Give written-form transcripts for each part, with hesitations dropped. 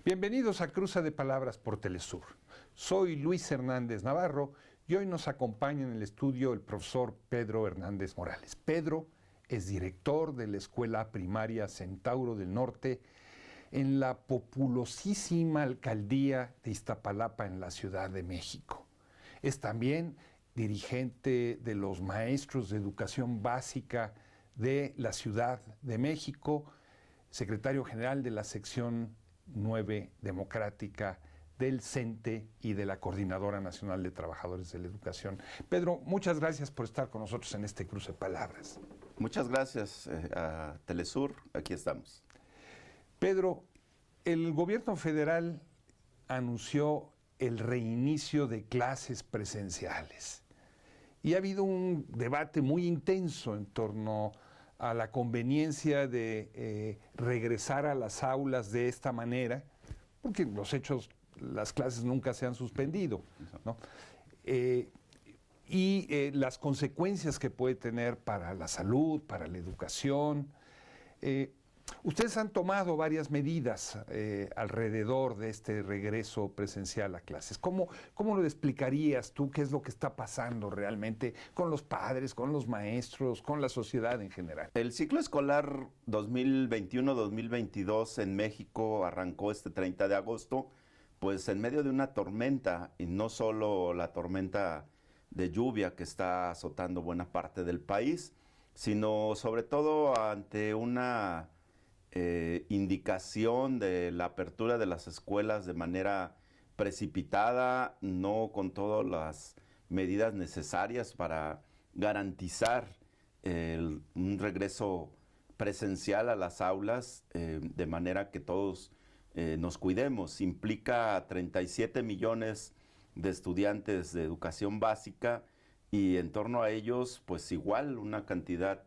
Bienvenidos a Cruza de Palabras por Telesur. Soy Luis Hernández Navarro y hoy nos acompaña en el estudio el profesor Pedro Hernández Morales. Pedro es director de la Escuela Primaria Centauro del Norte en la populosísima alcaldía de Iztapalapa en la Ciudad de México. Es también dirigente de los maestros de educación básica de la Ciudad de México, secretario general de la sección 9 democrática del CENTE y de la Coordinadora Nacional de Trabajadores de la Educación. Pedro, muchas gracias por estar con nosotros en este cruce de palabras. Muchas gracias a Telesur, aquí estamos. Pedro, el gobierno federal anunció el reinicio de clases presenciales y ha habido un debate muy intenso en torno a la conveniencia de regresar a las aulas de esta manera, porque los hechos, las clases nunca se han suspendido, ¿no? Las consecuencias que puede tener para la salud, para la educación. Ustedes han tomado varias medidas alrededor de este regreso presencial a clases. ¿Cómo lo explicarías tú? ¿Qué es lo que está pasando realmente con los padres, con los maestros, con la sociedad en general? El ciclo escolar 2021-2022 en México arrancó este 30 de agosto, pues en medio de una tormenta, y no solo la tormenta de lluvia que está azotando buena parte del país, sino sobre todo ante una indicación de la apertura de las escuelas de manera precipitada, no con todas las medidas necesarias para garantizar un regreso presencial a las aulas, de manera que todos nos cuidemos. Implica 37 millones de estudiantes de educación básica y en torno a ellos, pues igual una cantidad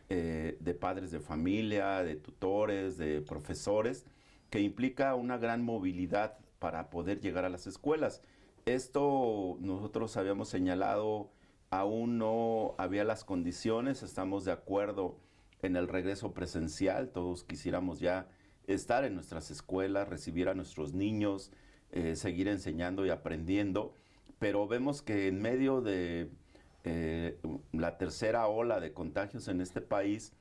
de padres de familia, de tutores, de profesores, que implica una gran movilidad para poder llegar a las escuelas. Esto nosotros habíamos señalado, aún no había las condiciones, estamos de acuerdo en el regreso presencial, todos quisiéramos ya estar en nuestras escuelas, recibir a nuestros niños, seguir enseñando y aprendiendo, pero vemos que en medio de la tercera ola de contagios en este país,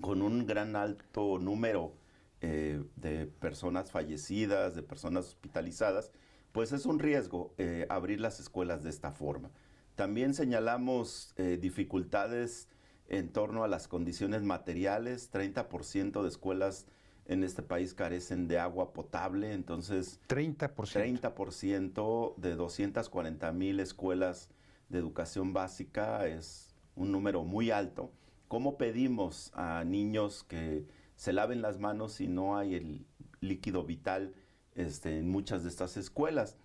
con un gran alto número de personas fallecidas, de personas hospitalizadas, pues es un riesgo abrir las escuelas de esta forma. También señalamos dificultades en torno a las condiciones materiales. 30% de escuelas en este país carecen de agua potable, entonces 30% de 240,000 escuelas de educación básica es un número muy alto. ¿Cómo pedimos a niños que se laven las manos si no hay el líquido vital en muchas de estas escuelas?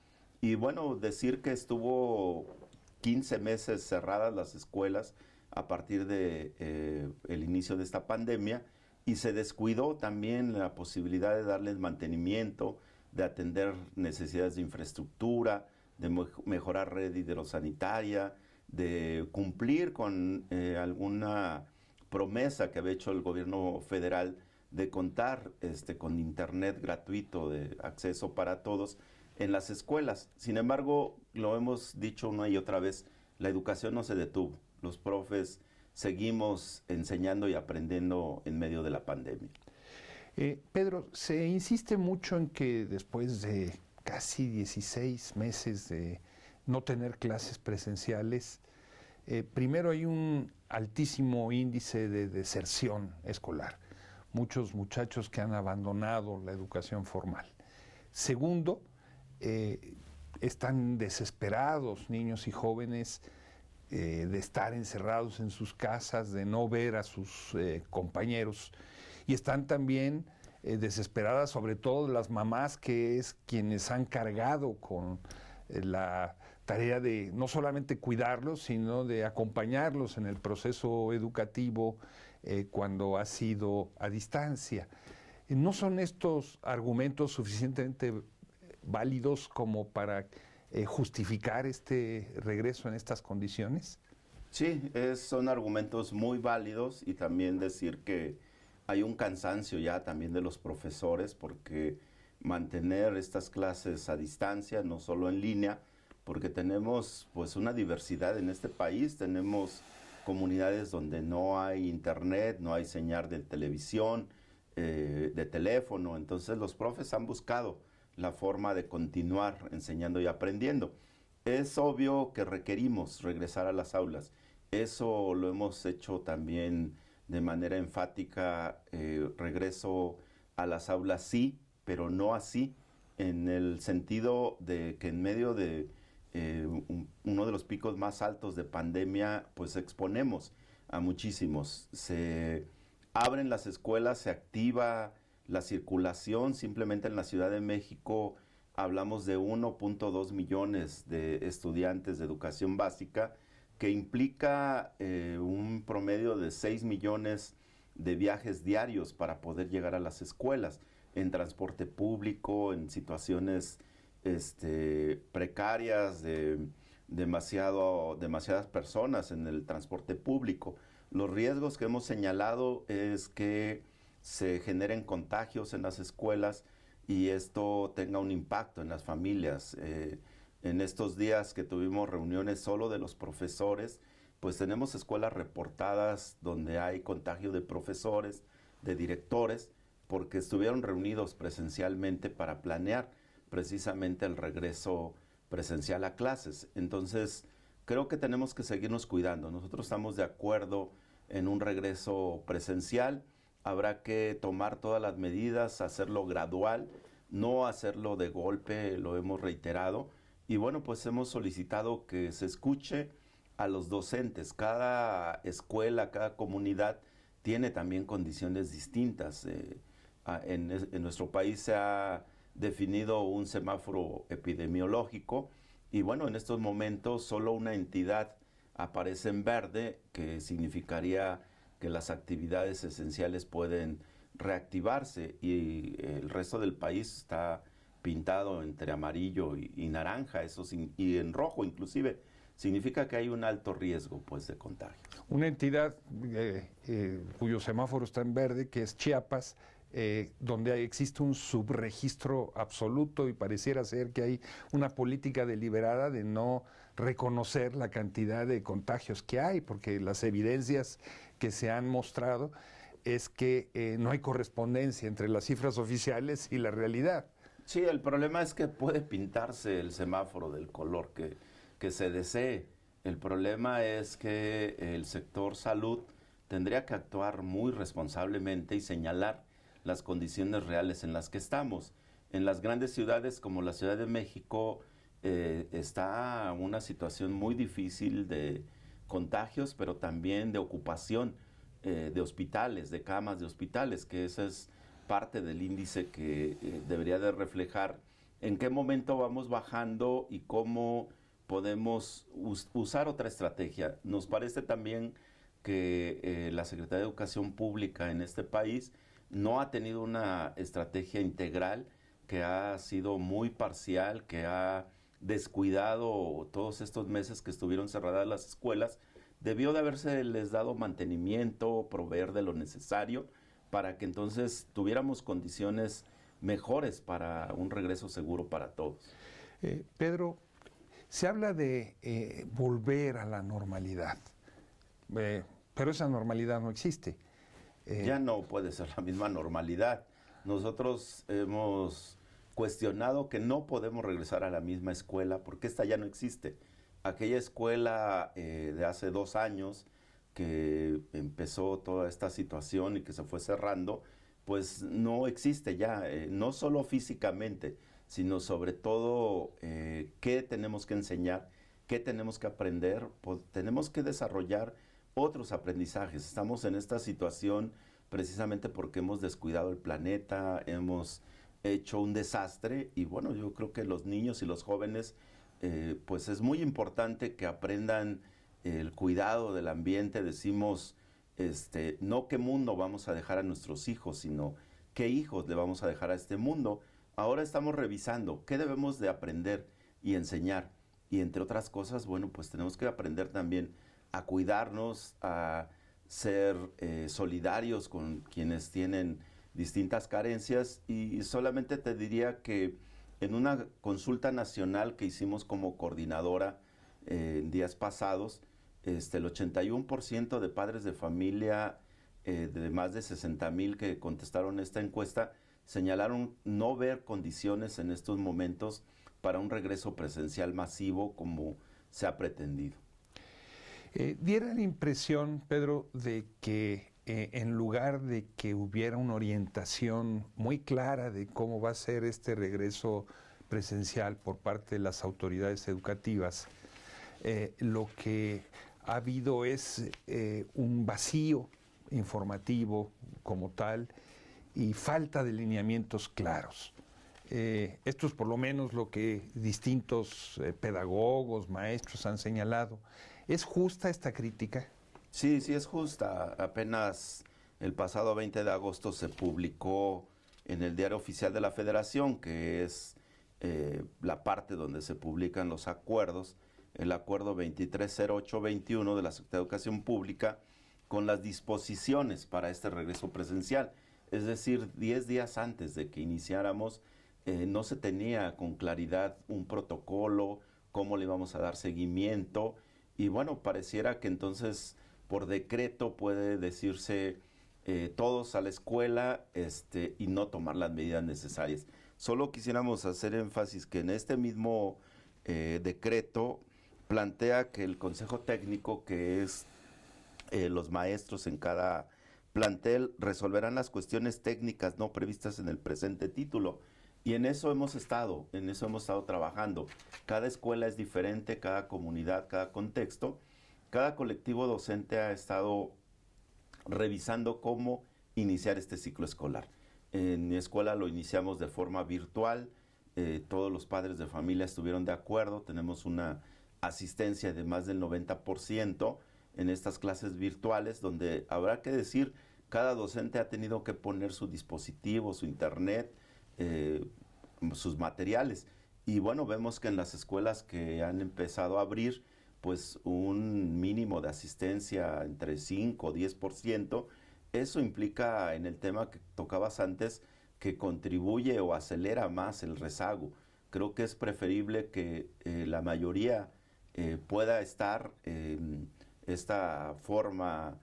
Y bueno, decir que estuvo 15 meses cerradas las escuelas a partir de el inicio de esta pandemia, y se descuidó también la posibilidad de darles mantenimiento, de atender necesidades de infraestructura, de mejorar red hidrosanitaria, de cumplir con alguna promesa que había hecho el gobierno federal de contar con internet gratuito de acceso para todos en las escuelas. Sin embargo, lo hemos dicho una y otra vez, la educación no se detuvo. Los profes seguimos enseñando y aprendiendo en medio de la pandemia. Pedro, se insiste mucho en que después de casi 16 meses de no tener clases presenciales, primero hay un altísimo índice de deserción escolar, muchos muchachos que han abandonado la educación formal. Segundo, están desesperados niños y jóvenes de estar encerrados en sus casas, de no ver a sus compañeros, y están también desesperadas, sobre todo las mamás, que es quienes han cargado con la tarea de no solamente cuidarlos, sino de acompañarlos en el proceso educativo cuando ha sido a distancia. ¿No son estos argumentos suficientemente válidos como para justificar este regreso en estas condiciones? Sí, son argumentos muy válidos, y también decir que hay un cansancio ya también de los profesores, porque mantener estas clases a distancia, no solo en línea, porque tenemos pues una diversidad en este país, tenemos comunidades donde no hay internet, no hay señal de televisión, de teléfono, entonces los profes han buscado la forma de continuar enseñando y aprendiendo. Es obvio que requerimos regresar a las aulas, eso lo hemos hecho también de manera enfática, regreso a las aulas sí, pero no así, en el sentido de que en medio de uno de los picos más altos de pandemia, pues exponemos a muchísimos. Se abren las escuelas, se activa la circulación, simplemente en la Ciudad de México hablamos de 1.2 millones de estudiantes de educación básica, que implica un promedio de 6 millones de viajes diarios para poder llegar a las escuelas, en transporte público, en situaciones precarias de demasiadas personas en el transporte público. Los riesgos que hemos señalado es que se generen contagios en las escuelas y esto tenga un impacto en las familias. En estos días que tuvimos reuniones solo de los profesores, pues tenemos escuelas reportadas donde hay contagio de profesores, de directores, porque estuvieron reunidos presencialmente para planear precisamente el regreso presencial a clases. Entonces, creo que tenemos que seguirnos cuidando. Nosotros estamos de acuerdo en un regreso presencial. Habrá que tomar todas las medidas, hacerlo gradual, no hacerlo de golpe, lo hemos reiterado. Y bueno, pues hemos solicitado que se escuche a los docentes. Cada escuela, cada comunidad tiene también condiciones distintas. En nuestro país se ha definido un semáforo epidemiológico y bueno, en estos momentos solo una entidad aparece en verde, que significaría que las actividades esenciales pueden reactivarse y el resto del país está pintado entre amarillo y naranja, y en rojo inclusive, significa que hay un alto riesgo pues de contagio. Una entidad cuyo semáforo está en verde, que es Chiapas, donde existe un subregistro absoluto y pareciera ser que hay una política deliberada de no reconocer la cantidad de contagios que hay, porque las evidencias que se han mostrado es que no hay correspondencia entre las cifras oficiales y la realidad. Sí, el problema es que puede pintarse el semáforo del color que se desee. El problema es que el sector salud tendría que actuar muy responsablemente y señalar las condiciones reales en las que estamos. En las grandes ciudades como la Ciudad de México está una situación muy difícil de contagios, pero también de ocupación de hospitales, de camas de hospitales, que esa es parte del índice que debería de reflejar en qué momento vamos bajando y cómo podemos usar otra estrategia. Nos parece también que la Secretaría de Educación Pública en este país no ha tenido una estrategia integral, que ha sido muy parcial, que ha descuidado todos estos meses que estuvieron cerradas las escuelas. Debió de haberse les dado mantenimiento, proveer de lo necesario para que entonces tuviéramos condiciones mejores para un regreso seguro para todos. Pedro, se habla de volver a la normalidad, pero esa normalidad no existe. Ya no puede ser la misma normalidad. Nosotros hemos cuestionado que no podemos regresar a la misma escuela porque esta ya no existe. Aquella escuela de hace 2 años que empezó toda esta situación y que se fue cerrando, pues no existe ya, no solo físicamente, sino sobre todo qué tenemos que enseñar, qué tenemos que aprender, pues tenemos que desarrollar otros aprendizajes. Estamos en esta situación precisamente porque hemos descuidado el planeta, hemos hecho un desastre y bueno, yo creo que los niños y los jóvenes pues es muy importante que aprendan el cuidado del ambiente. Decimos, no qué mundo vamos a dejar a nuestros hijos, sino qué hijos le vamos a dejar a este mundo. Ahora estamos revisando qué debemos de aprender y enseñar y entre otras cosas, bueno, pues tenemos que aprender también a cuidarnos, a ser solidarios con quienes tienen distintas carencias, y solamente te diría que en una consulta nacional que hicimos como coordinadora en días pasados, el 81% de padres de familia de más de 60,000 que contestaron esta encuesta señalaron no ver condiciones en estos momentos para un regreso presencial masivo como se ha pretendido. Diera la impresión, Pedro, de que en lugar de que hubiera una orientación muy clara de cómo va a ser este regreso presencial por parte de las autoridades educativas, lo que ha habido es un vacío informativo como tal y falta de lineamientos claros. Esto es por lo menos lo que distintos pedagogos, maestros han señalado. ¿Es justa esta crítica? Sí, sí es justa. Apenas el pasado 20 de agosto se publicó en el Diario Oficial de la Federación, que es la parte donde se publican los acuerdos, el acuerdo 230821 de la Secretaría de Educación Pública, con las disposiciones para este regreso presencial. Es decir, 10 días antes de que iniciáramos, no se tenía con claridad un protocolo, cómo le íbamos a dar seguimiento, y bueno, pareciera que entonces por decreto puede decirse todos a la escuela y no tomar las medidas necesarias. Solo quisiéramos hacer énfasis que en este mismo decreto plantea que el Consejo Técnico, que es los maestros en cada plantel, resolverán las cuestiones técnicas no previstas en el presente título. Y en eso hemos estado trabajando. Cada escuela es diferente, cada comunidad, cada contexto. Cada colectivo docente ha estado revisando cómo iniciar este ciclo escolar. En mi escuela lo iniciamos de forma virtual, todos los padres de familia estuvieron de acuerdo, tenemos una asistencia de más del 90% en estas clases virtuales, donde habrá que decir, cada docente ha tenido que poner su dispositivo, su internet, sus materiales. Y bueno, vemos que en las escuelas que han empezado a abrir, pues un mínimo de asistencia entre 5 o 10%, eso implica en el tema que tocabas antes, que contribuye o acelera más el rezago. Creo que es preferible que la mayoría pueda estar en esta forma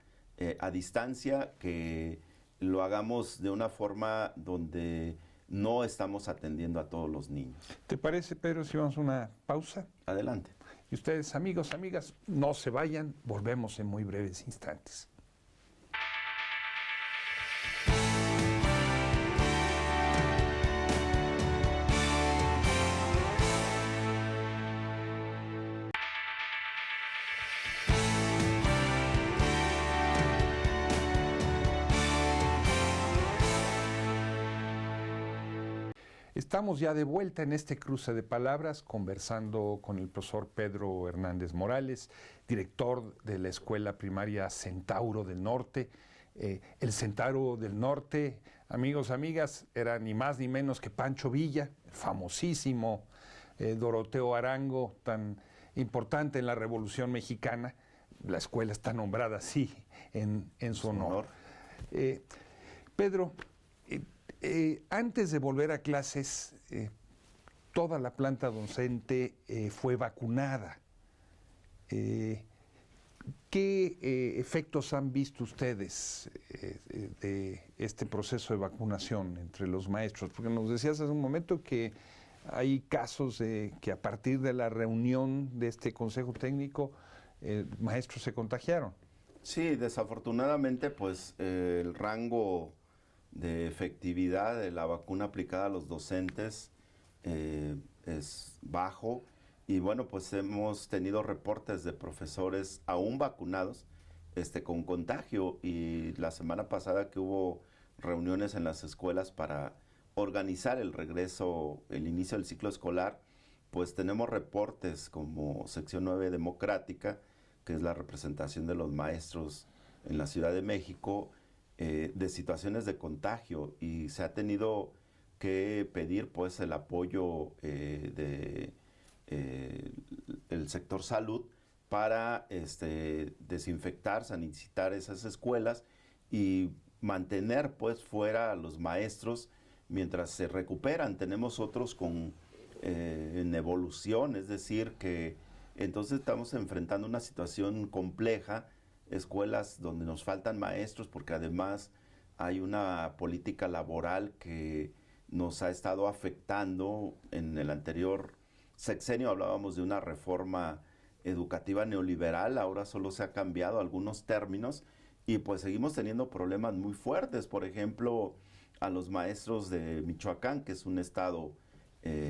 a distancia, que lo hagamos de una forma donde no estamos atendiendo a todos los niños. ¿Te parece, Pedro, si vamos a una pausa? Adelante. Y ustedes, amigos, amigas, no se vayan, volvemos en muy breves instantes. Estamos ya de vuelta en este cruce de palabras, conversando con el profesor Pedro Hernández Morales, director de la Escuela Primaria Centauro del Norte. El Centauro del Norte, amigos, amigas, era ni más ni menos que Pancho Villa, famosísimo, Doroteo Arango, tan importante en la Revolución Mexicana. La escuela está nombrada así, en su honor. Pedro, antes de volver a clases, toda la planta docente fue vacunada. ¿Qué efectos han visto ustedes de este proceso de vacunación entre los maestros? Porque nos decías hace un momento que hay casos de que a partir de la reunión de este consejo técnico, maestros se contagiaron. Sí, desafortunadamente, pues el rango de efectividad de la vacuna aplicada a los docentes es bajo, y bueno, pues hemos tenido reportes de profesores aún vacunados con contagio, y la semana pasada que hubo reuniones en las escuelas para organizar el regreso, el inicio del ciclo escolar, pues tenemos reportes como Sección 9 Democrática, que es la representación de los maestros en la Ciudad de México, de situaciones de contagio, y se ha tenido que pedir pues el apoyo de el sector salud para desinfectar, sanitizar esas escuelas, y mantener pues fuera a los maestros mientras se recuperan. Tenemos otros en evolución, es decir, que entonces estamos enfrentando una situación compleja, escuelas donde nos faltan maestros porque además hay una política laboral que nos ha estado afectando. En el anterior sexenio hablábamos de una reforma educativa neoliberal, ahora solo se ha cambiado algunos términos y pues seguimos teniendo problemas muy fuertes. Por ejemplo, a los maestros de Michoacán, que es un estado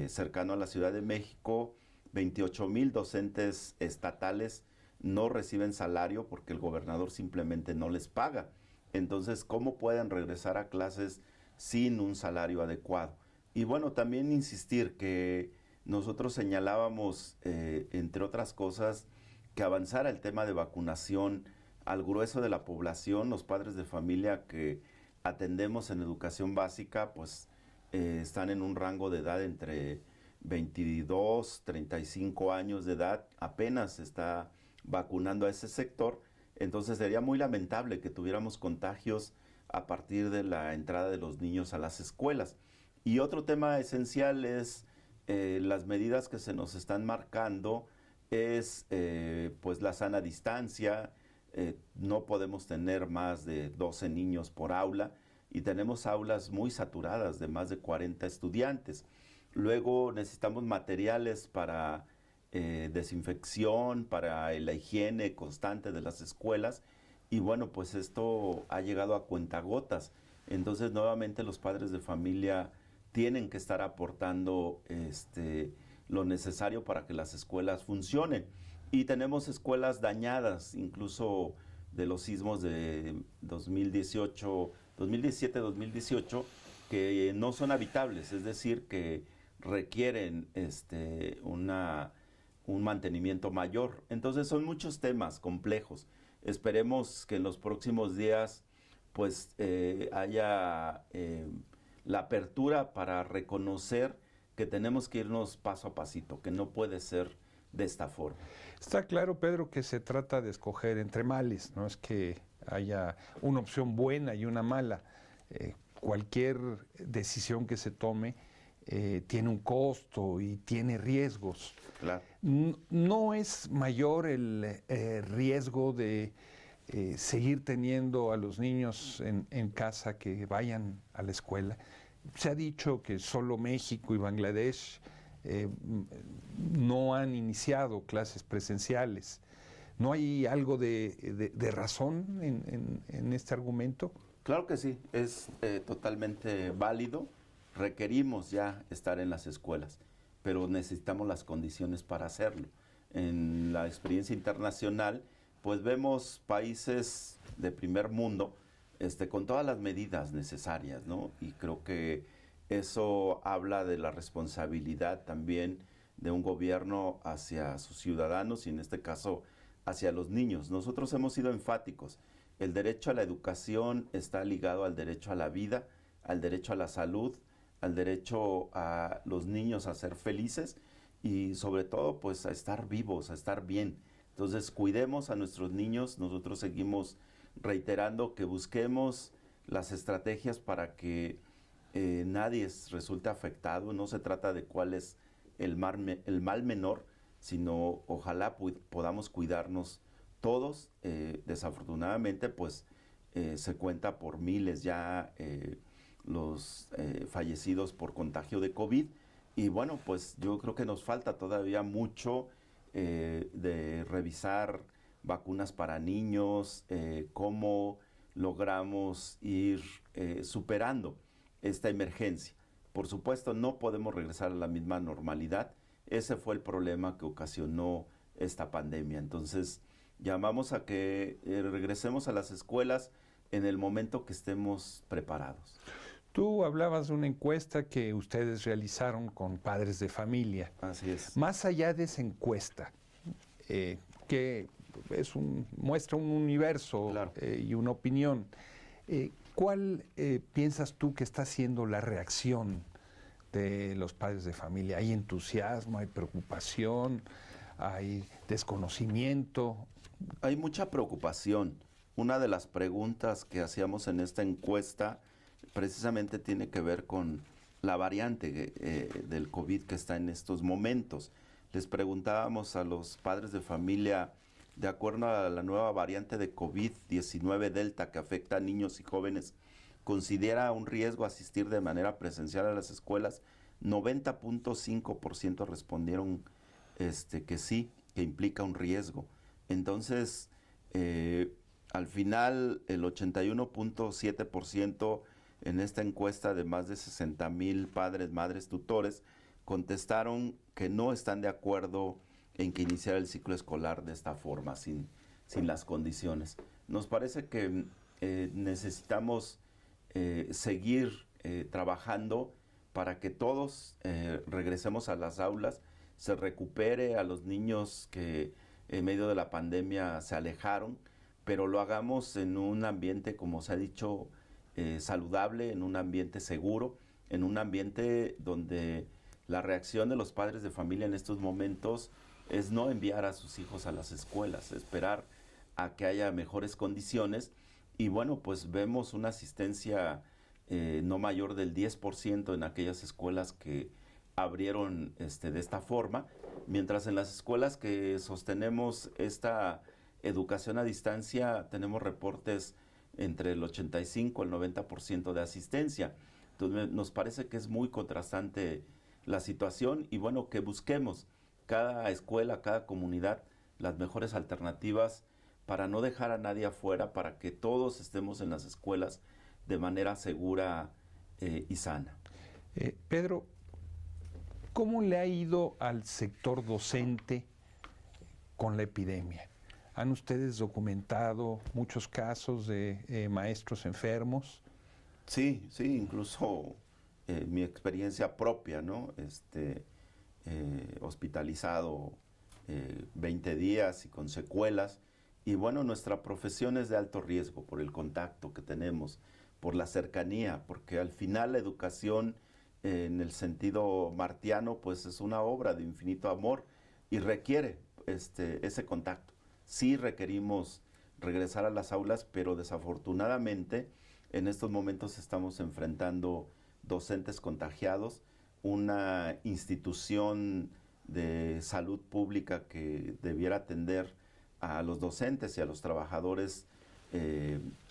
cercano a la Ciudad de México, 28,000 docentes estatales no reciben salario porque el gobernador simplemente no les paga. Entonces, ¿cómo pueden regresar a clases sin un salario adecuado? Y bueno, también insistir que nosotros señalábamos, entre otras cosas, que avanzara el tema de vacunación al grueso de la población. Los padres de familia que atendemos en educación básica, pues están en un rango de edad entre 22, 35 años de edad, apenas se está vacunando a ese sector. Entonces sería muy lamentable que tuviéramos contagios a partir de la entrada de los niños a las escuelas. Y otro tema esencial es las medidas que se nos están marcando, es pues la sana distancia. No podemos tener más de 12 niños por aula y tenemos aulas muy saturadas de más de 40 estudiantes. Luego necesitamos materiales para desinfección, para la higiene constante de las escuelas y bueno, pues esto ha llegado a cuentagotas. Entonces nuevamente los padres de familia tienen que estar aportando lo necesario para que las escuelas funcionen. Y tenemos escuelas dañadas, incluso de los sismos de 2017-2018, que no son habitables, es decir, que requieren un mantenimiento mayor. Entonces son muchos temas complejos. Esperemos que en los próximos días pues haya la apertura para reconocer que tenemos que irnos paso a pasito, que no puede ser de esta forma. Está claro, Pedro, que se trata de escoger entre males, no es que haya una opción buena y una mala. Cualquier decisión que se tome tiene un costo y tiene riesgos. Claro. No es mayor el riesgo de seguir teniendo a los niños en casa que vayan a la escuela. Se ha dicho que solo México y Bangladesh no han iniciado clases presenciales. ¿No hay algo de razón en este argumento? Claro que sí, es totalmente válido. Requerimos ya estar en las escuelas, pero necesitamos las condiciones para hacerlo. En la experiencia internacional, pues vemos países de primer mundo con todas las medidas necesarias, ¿no? Y creo que eso habla de la responsabilidad también de un gobierno hacia sus ciudadanos y en este caso hacia los niños. Nosotros hemos sido enfáticos. El derecho a la educación está ligado al derecho a la vida, al derecho a la salud, al derecho a los niños a ser felices y sobre todo pues a estar vivos, a estar bien. Entonces cuidemos a nuestros niños. Nosotros seguimos reiterando que busquemos las estrategias para que nadie resulte afectado. No se trata de cuál es el mal menor, sino ojalá podamos cuidarnos todos. Desafortunadamente pues se cuenta por miles ya los fallecidos por contagio de COVID y bueno, pues yo creo que nos falta todavía mucho de revisar vacunas para niños, cómo logramos ir superando esta emergencia. Por supuesto, no podemos regresar a la misma normalidad. Ese fue el problema que ocasionó esta pandemia. Entonces, llamamos a que regresemos a las escuelas en el momento que estemos preparados. Tú hablabas de una encuesta que ustedes realizaron con padres de familia. Así es. Más allá de esa encuesta, que muestra un universo, claro, y una opinión, ¿cuál piensas tú que está siendo la reacción de los padres de familia? ¿Hay entusiasmo, hay preocupación, hay desconocimiento? Hay mucha preocupación. una de las preguntas que hacíamos en esta encuesta precisamente tiene que ver con la variante del COVID que está en estos momentos. Les preguntábamos a los padres de familia, de acuerdo a la nueva variante de COVID-19 Delta que afecta a niños y jóvenes, ¿considera un riesgo asistir de manera presencial a las escuelas? 90.5% respondieron que sí, que implica un riesgo. Entonces, al final, el 81.7% en esta encuesta de más de 60,000 padres, madres, tutores, contestaron que no están de acuerdo en que iniciara el ciclo escolar de esta forma, sin las condiciones. Nos parece que necesitamos seguir trabajando para que todos regresemos a las aulas, se recupere a los niños que en medio de la pandemia se alejaron, pero lo hagamos en un ambiente, como se ha dicho, saludable, en un ambiente seguro, en un ambiente donde la reacción de los padres de familia en estos momentos es no enviar a sus hijos a las escuelas, esperar a que haya mejores condiciones. Y bueno, pues vemos una asistencia no mayor del 10% en aquellas escuelas que abrieron de esta forma, mientras en las escuelas que sostenemos esta educación a distancia tenemos reportes entre el 85 y el 90% de asistencia. Entonces nos parece que es muy contrastante la situación y bueno, que busquemos cada escuela, cada comunidad, las mejores alternativas para no dejar a nadie afuera, para que todos estemos en las escuelas de manera segura y sana. Pedro, ¿cómo le ha ido al sector docente con la epidemia? ¿Han ustedes documentado muchos casos de maestros enfermos? Sí, incluso mi experiencia propia, ¿no? Hospitalizado 20 días y con secuelas. Y bueno, nuestra profesión es de alto riesgo por el contacto que tenemos, por la cercanía, porque al final la educación en el sentido martiano pues es una obra de infinito amor y requiere ese contacto. Sí requerimos regresar a las aulas, pero desafortunadamente en estos momentos estamos enfrentando docentes contagiados, una institución de salud pública que debiera atender a los docentes y a los trabajadores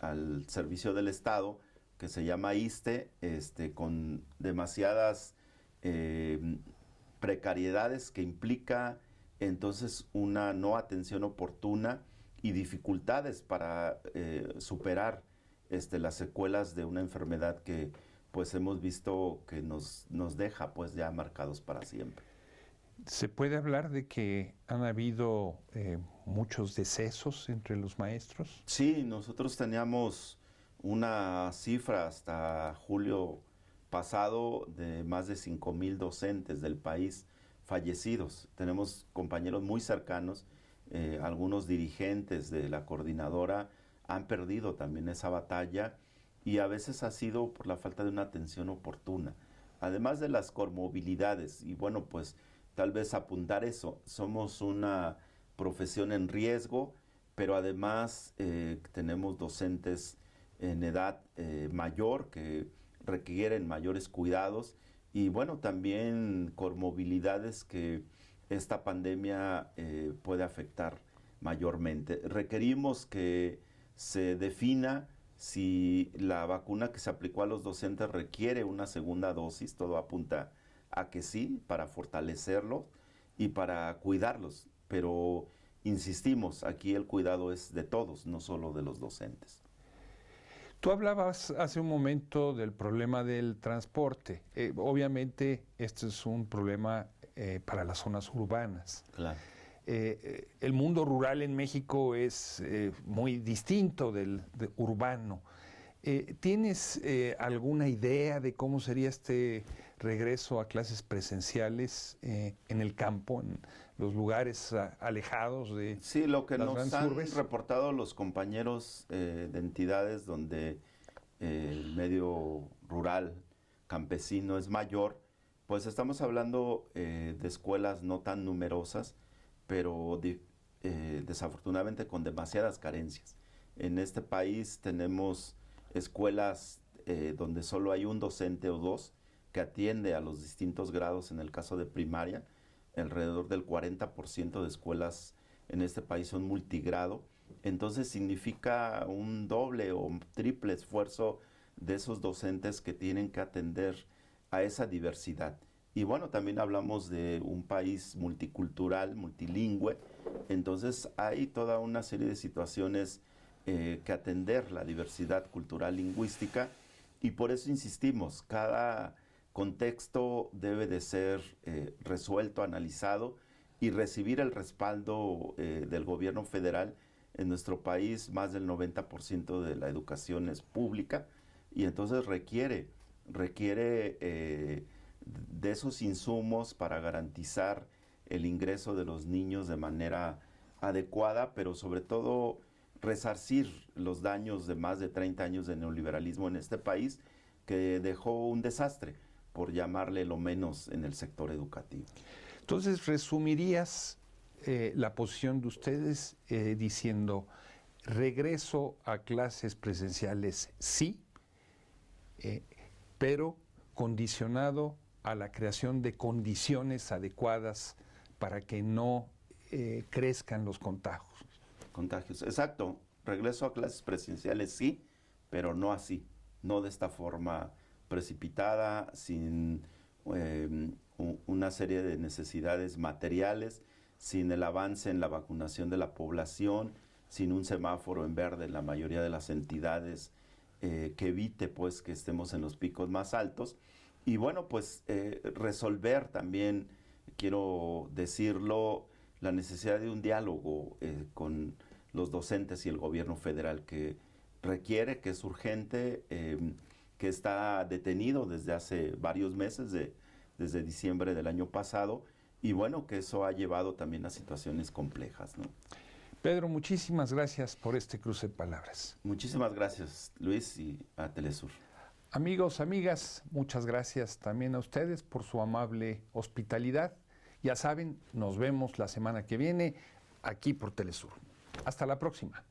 al servicio del Estado, que se llama ISSSTE, con demasiadas precariedades que implica entonces una no atención oportuna y dificultades para superar las secuelas de una enfermedad que pues hemos visto que nos deja pues ya marcados para siempre. ¿Se puede hablar de que han habido muchos decesos entre los maestros? Sí, nosotros teníamos una cifra hasta julio pasado de más de 5,000 docentes del país fallecidos. Tenemos compañeros muy cercanos, algunos dirigentes de la coordinadora han perdido también esa batalla y a veces ha sido por la falta de una atención oportuna. Además de las comorbilidades, y bueno, pues tal vez apuntar eso, somos una profesión en riesgo, pero además tenemos docentes en edad mayor que requieren mayores cuidados y bueno, también comorbilidades que esta pandemia puede afectar mayormente. Requerimos que se defina si la vacuna que se aplicó a los docentes requiere una segunda dosis, todo apunta a que sí, para fortalecerlos y para cuidarlos, pero insistimos, aquí el cuidado es de todos, no solo de los docentes. Tú hablabas hace un momento del problema del transporte. Obviamente, este es un problema para las zonas urbanas. Claro. El mundo rural en México es muy distinto del urbano. ¿Tienes alguna idea de cómo sería este regreso a clases presenciales en el campo, en los lugares alejados de sí, lo que las nos grandes han urbes? reportado los compañeros de entidades donde el medio rural campesino es mayor, pues estamos hablando de escuelas no tan numerosas, pero desafortunadamente con demasiadas carencias. En este país tenemos escuelas donde solo hay un docente o dos que atiende a los distintos grados. En el caso de primaria, alrededor del 40% de escuelas en este país son multigrado. Entonces significa un doble o triple esfuerzo de esos docentes que tienen que atender a esa diversidad. Y bueno, también hablamos de un país multicultural, multilingüe, entonces hay toda una serie de situaciones que atender, la diversidad cultural lingüística, y por eso insistimos, cada contexto debe de ser resuelto, analizado y recibir el respaldo del gobierno federal. En nuestro país más del 90% de la educación es pública y entonces requiere de esos insumos para garantizar el ingreso de los niños de manera adecuada, pero sobre todo resarcir los daños de más de 30 años de neoliberalismo en este país, que dejó un desastre, por llamarle lo menos, en el sector educativo. Entonces, resumirías la posición de ustedes diciendo, regreso a clases presenciales sí, pero condicionado a la creación de condiciones adecuadas para que no crezcan los contagios. Contagios, exacto. Regreso a clases presenciales sí, pero no así, no de esta forma precipitada, sin una serie de necesidades materiales, sin el avance en la vacunación de la población, sin un semáforo en verde en la mayoría de las entidades que evite pues que estemos en los picos más altos. Y bueno, pues resolver también, quiero decirlo, la necesidad de un diálogo con los docentes y el gobierno federal, que requiere, que es urgente, que está detenido desde hace varios meses, desde diciembre del año pasado, y bueno, que eso ha llevado también a situaciones complejas, ¿no? Pedro, muchísimas gracias por este cruce de palabras. Muchísimas gracias, Luis, y a Telesur. Amigos, amigas, muchas gracias también a ustedes por su amable hospitalidad. Ya saben, nos vemos la semana que viene aquí por Telesur. Hasta la próxima.